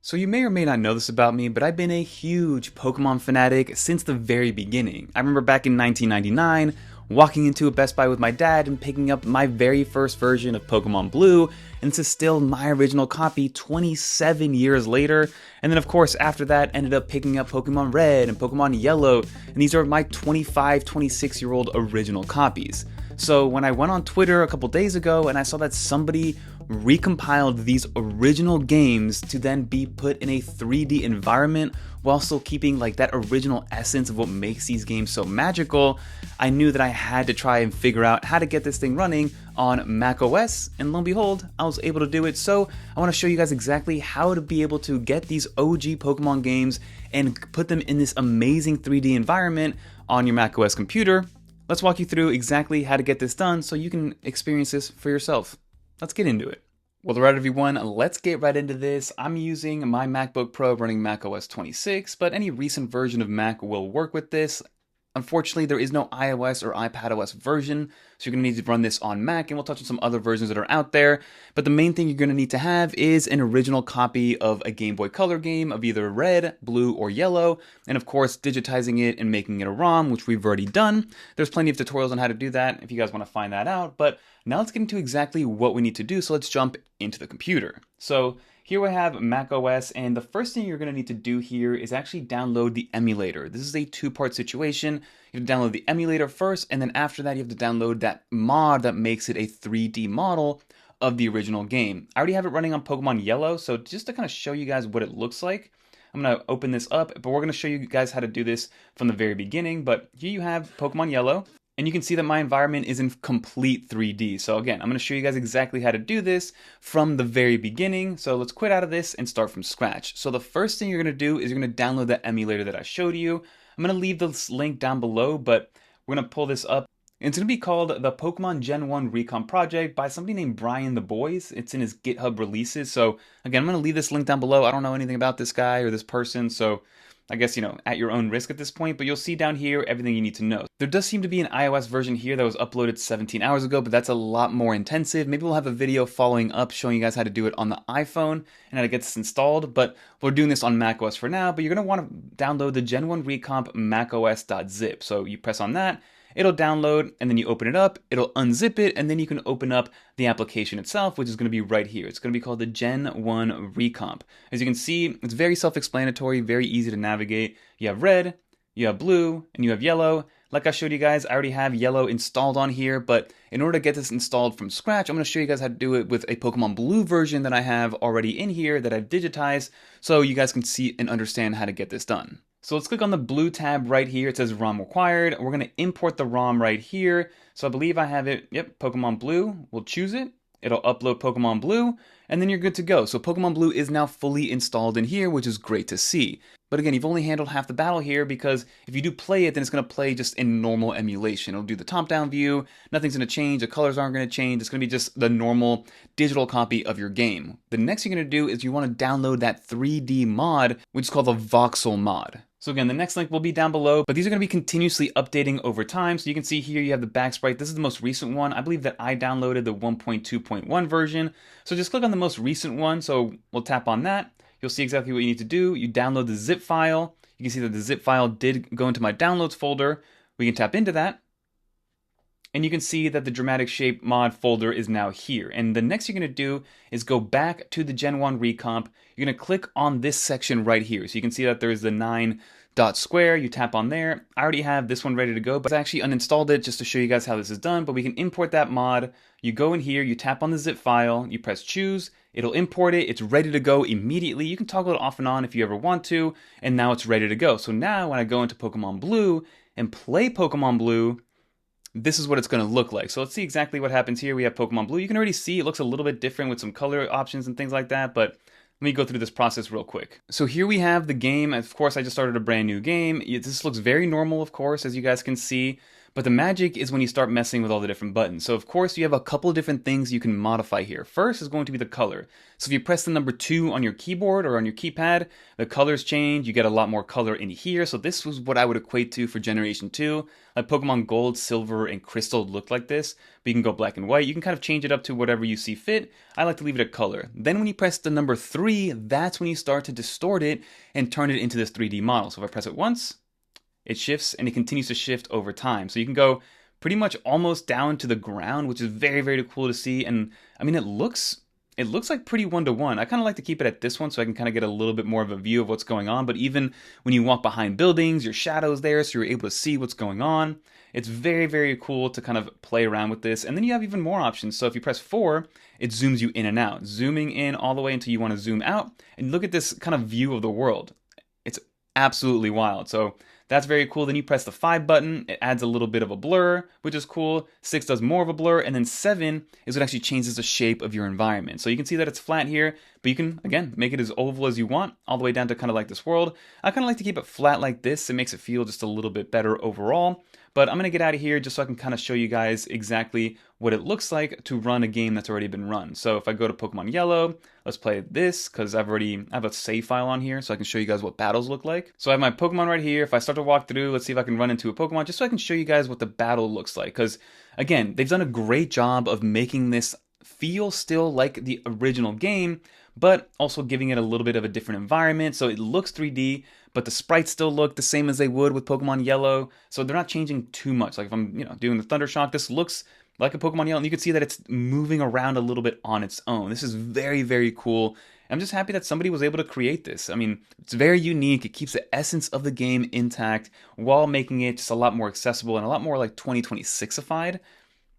So you may or may not know this about me, but I've been a huge Pokemon fanatic since the very beginning. I remember back in 1999, walking into a Best Buy with my dad and picking up my very first version of Pokemon Blue, and this is still my original copy 27 years later. And then of course after that ended up picking up Pokemon Red and Pokemon Yellow, and these are my 25, 26-year-old original copies. So when I went on Twitter a couple days ago and I saw that somebody recompiled these original games to then be put in a 3D environment while still keeping like that original essence of what makes these games so magical, I knew that I had to try and figure out how to get this thing running on macOS, and lo and behold, I was able to do it. So I want to show you guys exactly how to be able to get these OG Pokemon games and put them in this amazing 3D environment on your macOS computer. Let's walk you through exactly how to get this done so you can experience this for yourself. Let's get into it. Well, alright everyone, let's get right into this. I'm using my MacBook Pro running macOS 26, but any recent version of Mac will work with this. Unfortunately, there is no iOS or iPadOS version, so you're going to need to run this on Mac, and we'll touch on some other versions that are out there. But the main thing you're going to need to have is an original copy of a Game Boy Color game of either red, blue, or yellow, and of course digitizing it and making it a ROM, which we've already done. There's plenty of tutorials on how to do that if you guys want to find that out, but now let's get into exactly what we need to do, so let's jump into the computer. So here we have macOS, and the first thing you're going to need to do here is actually download the emulator. This is a two-part situation. You have to download the emulator first, and then after that you have to download that mod that makes it a 3D model of the original game. I already have it running on Pokemon Yellow, so just to kind of show you guys what it looks like, I'm going to open this up, but we're going to show you guys how to do this from the very beginning. But here you have Pokemon Yellow. And you can see that my environment is in complete 3D. So again, I'm going to show you guys exactly how to do this from the very beginning. So let's quit out of this and start from scratch. So the first thing you're going to do is you're going to download that emulator that I showed you. I'm going to leave this link down below, but we're going to pull this up. It's going to be called the Pokemon Gen One Recomp project by somebody named Brian the Boys. It's in his GitHub releases. So again, I'm going to leave this link down below. I don't know anything about this guy or this person, so I guess, at your own risk at this point, but you'll see down here everything you need to know. There does seem to be an iOS version here that was uploaded 17 hours ago, but that's a lot more intensive. Maybe we'll have a video following up showing you guys how to do it on the iPhone and how to get this installed, but we're doing this on macOS for now. But you're going to want to download the Gen 1 Recomp macOS.zip. So you press on that, it'll download, and then you open it up, it'll unzip it, and then you can open up the application itself, which is going to be right here. It's going to be called the Gen 1 Recomp. As you can see, it's very self-explanatory, very easy to navigate. You have red, you have blue, and you have yellow. Like I showed you guys, I already have yellow installed on here, but in order to get this installed from scratch, I'm going to show you guys how to do it with a Pokemon Blue version that I have already in here that I've digitized, so you guys can see and understand how to get this done. So let's click on the blue tab right here. It says ROM required. We're going to import the ROM right here. So I believe I have it. Yep, Pokemon Blue. We'll choose it. It'll upload Pokemon Blue, and then you're good to go. So Pokemon Blue is now fully installed in here, which is great to see. But again, you've only handled half the battle here, because if you do play it, then it's going to play just in normal emulation. It'll do the top-down view. Nothing's going to change. The colors aren't going to change. It's going to be just the normal digital copy of your game. The next thing you're going to do is you want to download that 3D mod, which is called the Voxel Mod. So again, the next link will be down below, but these are going to be continuously updating over time. So you can see here you have the back sprite. This is the most recent one. I believe that I downloaded the 1.2.1 version. So just click on the most recent one. So we'll tap on that. You'll see exactly what you need to do. You download the zip file. You can see that the zip file did go into my downloads folder. We can tap into that. And you can see that the dramatic shape mod folder is now here. And the next you're going to do is go back to the Gen 1 Recomp. You're going to click on this section right here. So you can see that there's the 9 dot square. You tap on there. I already have this one ready to go, but I actually uninstalled it just to show you guys how this is done. But we can import that mod. You go in here, you tap on the zip file, you press choose. It'll import it. It's ready to go immediately. You can toggle it off and on if you ever want to. And now it's ready to go. So now when I go into Pokemon Blue and play Pokemon Blue, this is what it's going to look like. So let's see exactly what happens here. We have Pokemon Blue. You can already see it looks a little bit different with some color options and things like that, but let me go through this process real quick. So here we have the game. Of course, I just started a brand new game. This looks very normal, of course, as you guys can see, But the magic is when you start messing with all the different buttons. So of course you have a couple of different things you can modify here. First is going to be the color. So if you press the number 2 on your keyboard or on your keypad, the colors change, you get a lot more color in here. So this was what I would equate to for Generation 2. Like Pokemon Gold, Silver, and Crystal looked like this, but you can go black and white. You can kind of change it up to whatever you see fit. I like to leave it a color. Then when you press the number 3, that's when you start to distort it and turn it into this 3D model. So if I press it once, it shifts and it continues to shift over time. So you can go pretty much almost down to the ground, which is very, very cool to see. And I mean, it looks like pretty one-to-one. I kind of like to keep it at this one so I can kind of get a little bit more of a view of what's going on. But even when you walk behind buildings, your shadow's there, so you're able to see what's going on. It's very, very cool to kind of play around with this. And then you have even more options. So if you press 4, it zooms you in and out, zooming in all the way until you want to zoom out. And look at this kind of view of the world. It's absolutely wild. So that's very cool. Then you press the 5 button, it adds a little bit of a blur, which is cool. 6 does more of a blur, and then 7 is what actually changes the shape of your environment. So you can see that it's flat here, but you can, again, make it as oval as you want, all the way down to kind of like this world. I kind of like to keep it flat like this. It makes it feel just a little bit better overall. But I'm going to get out of here just so I can kind of show you guys exactly what it looks like to run a game that's already been run. So if I go to Pokemon Yellow, let's play this because I have a save file on here so I can show you guys what battles look like. So I have my Pokemon right here. If I start to walk through, let's see if I can run into a Pokemon just so I can show you guys what the battle looks like. Because again, they've done a great job of making this feel still like the original game, but also giving it a little bit of a different environment. So it looks 3D, but the sprites still look the same as they would with Pokemon Yellow. So they're not changing too much. Like if I'm, doing the Thunder Shock, this looks like a Pokemon Yellow, and you can see that it's moving around a little bit on its own. This is very, very cool. I'm just happy that somebody was able to create this. I mean, it's very unique. It keeps the essence of the game intact while making it just a lot more accessible and a lot more like 2026ified.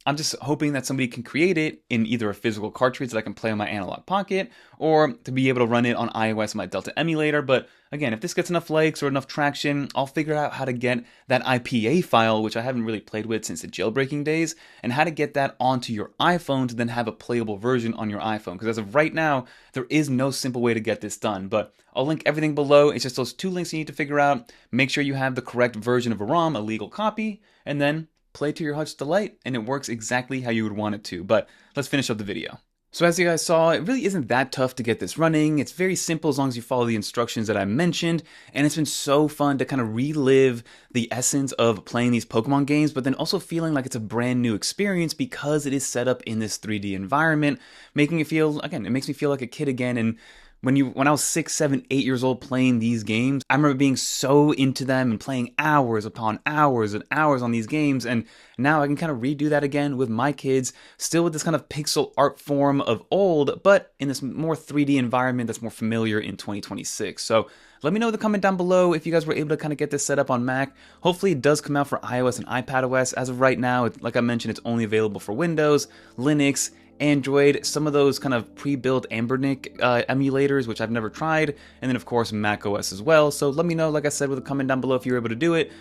I'm just hoping that somebody can create it in either a physical cartridge that I can play on my Analog Pocket, or to be able to run it on iOS on my Delta emulator. But again, if this gets enough likes or enough traction, I'll figure out how to get that IPA file, which I haven't really played with since the jailbreaking days, and how to get that onto your iPhone to then have a playable version on your iPhone. Because as of right now, there is no simple way to get this done. But I'll link everything below. It's just those 2 links you need to figure out. Make sure you have the correct version of a ROM, a legal copy, and then play to your heart's delight, and it works exactly how you would want it to. But let's finish up the video. So as you guys saw, it really isn't that tough to get this running. It's very simple as long as you follow the instructions that I mentioned, and it's been so fun to kind of relive the essence of playing these Pokemon games, but then also feeling like it's a brand new experience because it is set up in this 3D environment, making it feel, again, it makes me feel like a kid again. And when I was 6, 7, 8 years old playing these games, I remember being so into them and playing hours upon hours and hours on these games, and now I can kind of redo that again with my kids, still with this kind of pixel art form of old, but in this more 3D environment that's more familiar in 2026. So let me know in the comment down below if you guys were able to kind of get this set up on Mac. Hopefully it does come out for iOS and iPadOS. As of right now, like I mentioned, it's only available for Windows, Linux, Android, some of those kind of pre-built Ambernic emulators, which I've never tried, and then of course macOS as well. So let me know, like I said, with a comment down below if you're able to do it.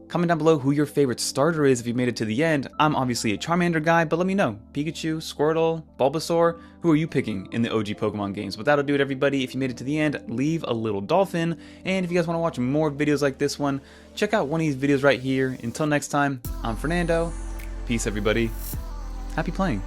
Comment down below who your favorite starter is if you made it to the end. I'm obviously a Charmander guy, but let me know. Pikachu, Squirtle, Bulbasaur, who are you picking in the OG Pokemon games? But that'll do it, everybody. If you made it to the end, leave a little dolphin. And if you guys want to watch more videos like this one, check out one of these videos right here. Until next time, I'm Fernando. Peace, everybody. Happy playing.